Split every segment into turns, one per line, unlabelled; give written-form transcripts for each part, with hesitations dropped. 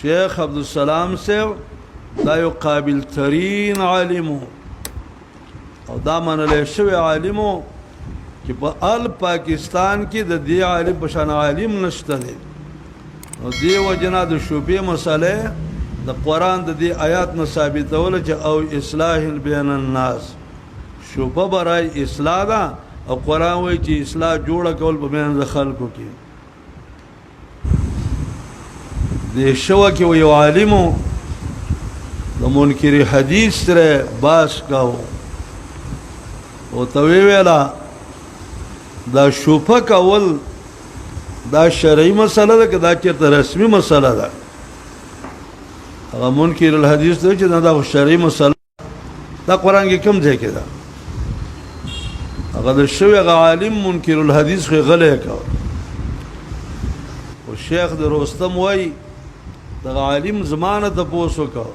شیخ عبدالسلام سے دا یو قابل ترین عالمو او دا منلی شوی عالمو چې په ال پاکستان کې د دې عالم په شان عالم نشته دی نو دې وجنا د شوبې مسئله د قرآن د دې آیات نه ثابتول چې او اصلاح بین الناس شوبه برای اصلاح ده او قرآن وایي چې اصلاح جوړه کول په بین خلکو کې د شوه کې یو عالمو د منکر حدیث سره باس کاو او توی ویلا دا شوفه کول دا شرعي مسله ده که دا چېرته رسمي مسله ده هغه منکر الحدیث دی چې دا شرعي مسله دا قرآن کې کوم ځای کې ده هغه د شوی هغه عالم منکر الحدیث خو غلی کاو او شیخ د رستم وایي دغه عالم زمانه تپوس وکړو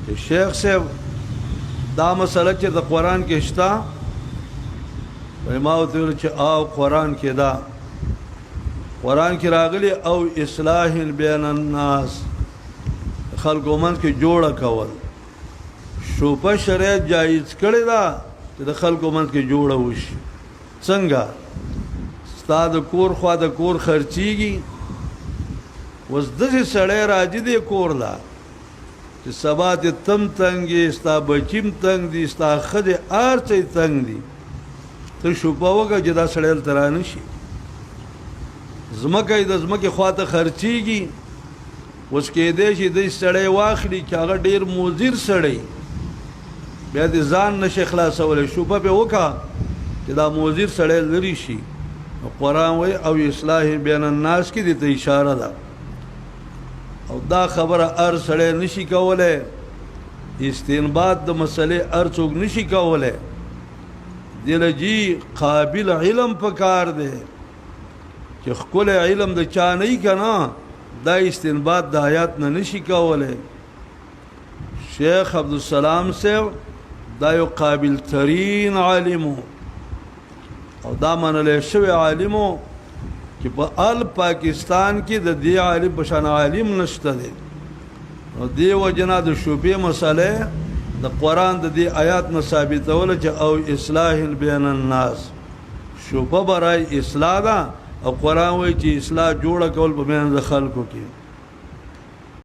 چې شیخ صاحب دا مسله چې د قرآن کې شته ما ورته ویل چې او قرآن کې دا قرآن کې راغلی او اصلاح بین الناس خلکو منځ کې جوړه کول شوپه شریعت جایز کړې ده چې د خلکو منځ کې جوړه وشي څنګه ستا د کور خوا د کور خرچیږي اوس داسې سړی راځي دی کور لا چې سبا دې تم تنګي ستا بچیم تنګ دي ستا ښځې هر څه تنګ دي ته شوپه وکړه چې دا سړی هلته رانه شي ځمکه یې د ځمکې خواته خرچیږي اوس کېدی شي دی سړی واخلي چې هغه ډېر مضر سړی بیا دې ځان نشي خلاصولی شوپه پې وکړه چې دا مضر سړی لرې شي قرآن وایي او اصلاح بین الناس کې دې ته اشاره ده او دا خبره هر سړی نشي کولی استنباط د مسلې هر څوک نشي کولی دله جی قابل علم پکار دی چې ښکلی علم د چا نه که نه دا استنباط د آیات نه نشي کولی شیخ عبدالسلام صاحب دا یو قابل ترین عالمو او دا منلی شوی عالمو چې په ال پاکستان کې د دې عالم په شان عالم نشته دی نو دې وجنا د شوبې مسئله د قرآن د دې آیات نه ثابتول چې او اصلاح بین الناس شوبه برای اصلاح ده او قرآن وایي چې اصلاح جوړه کول په بین د خلکو کې